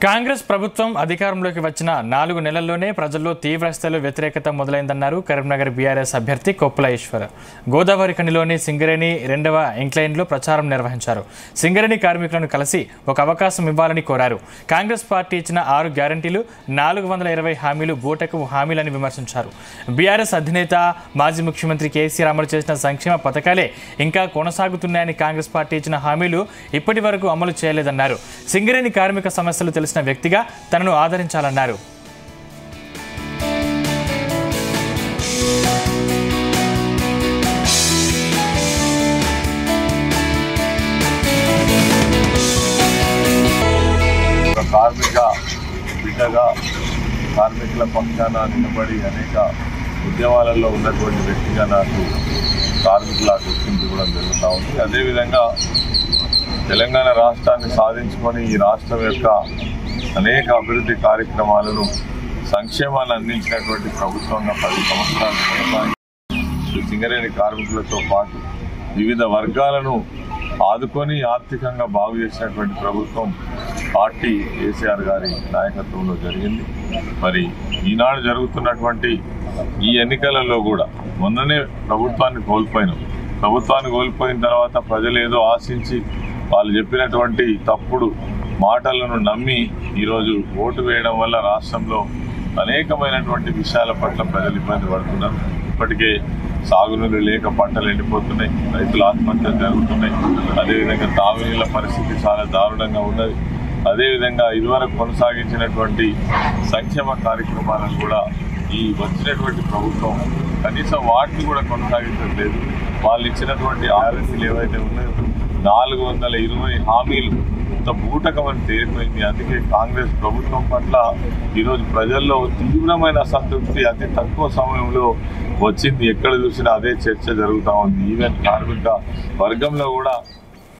కాంగ్రెస్ ప్రభుత్వం అధికారంలోకి వచ్చిన 4 నెలల్లోనే ప్రజల్లో తీవ్ర స్థాయిలో వ్యతిరేకత మొదలైందన్నారు కరీంనగర్ బీఆర్ఎస్ అభ్యర్థి కొప్పుల ఈశ్వర్. గోదావరి కనిలోని సింగరేణి 2వ ఇంక్లైన్లో ప్రచారం నిర్వహించారు. సింగరేణి కార్మికులను కలిసి ఒక అవకాశం ఇవ్వాలని కోరారు. కాంగ్రెస్ పార్టీ ఇచ్చిన 6 గ్యారంటీలు 420 హామీలు బూటకపు హామీలని విమర్శించారు. బీఆర్ఎస్ అధినేత మాజీ ముఖ్యమంత్రి కేసీఆర్ అమలు చేసిన సంక్షేమ పథకాలే ఇంకా కొనసాగుతున్నాయని, కాంగ్రెస్ పార్టీ ఇచ్చిన హామీలు ఇప్పటి వరకు అమలు చేయలేదన్నారు. సింగరేణి కార్మిక సమస్యలు తెలిసిన వ్యక్తిగా తనను ఆదరించాలన్నారు. కార్మిక బిడ్డగా కార్మికుల పక్షాన నిలబడి అనేక ఉద్యమాలలో ఉన్నటువంటి వ్యక్తిగా నాకు కార్మికుల గుర్తింపు కూడా జరుగుతూ ఉంది. అదేవిధంగా తెలంగాణ రాష్ట్రాన్ని సాధించుకొని ఈ రాష్ట్రం యొక్క అనేక అభివృద్ధి కార్యక్రమాలను సంక్షేమాన్ని అందించినటువంటి ప్రభుత్వంగా 10 సంవత్సరాలు సింగరేణి కార్మికులతో పాటు వివిధ వర్గాలను ఆదుకొని ఆర్థికంగా బాగు చేసినటువంటి ప్రభుత్వం పార్టీ కేసీఆర్ గారి నాయకత్వంలో జరిగింది. మరి ఈనాడు జరుగుతున్నటువంటి ఈ ఎన్నికలలో కూడా మొన్ననే ప్రభుత్వాన్ని కోల్పోయిన తర్వాత ప్రజలు ఏదో ఆశించి వాళ్ళు చెప్పినటువంటి తప్పుడు మాటలను నమ్మి ఈరోజు ఓటు వేయడం వల్ల రాష్ట్రంలో అనేకమైనటువంటి విషయాల పట్ల ప్రజలు ఇబ్బంది పడుతున్నారు. ఇప్పటికే సాగునీళ్ళు లేక పంటలు ఎండిపోతున్నాయి, రైతుల ఆత్మహత్యలు జరుగుతున్నాయి. అదేవిధంగా తాగునీళ్ళ పరిస్థితి చాలా దారుణంగా ఉన్నది. అదేవిధంగా ఇదివరకు కొనసాగించినటువంటి సంక్షేమ కార్యక్రమాలను కూడా ఈ వచ్చినటువంటి ప్రభుత్వం కనీసం వాటిని కూడా కొనసాగించట్లేదు. వాళ్ళు ఇచ్చినటువంటి ఆర్ఎస్సీలు ఏవైతే ఉన్నాయో 420 హామీలు ఇంత బూటకమని తేలిపోయింది. అందుకే కాంగ్రెస్ ప్రభుత్వం పట్ల ఈరోజు ప్రజల్లో తీవ్రమైన అసంతృప్తి అతి తక్కువ సమయంలో వచ్చింది. ఎక్కడ చూసినా అదే చర్చ జరుగుతూ ఉంది. ఈవెన్ కార్మిక వర్గంలో కూడా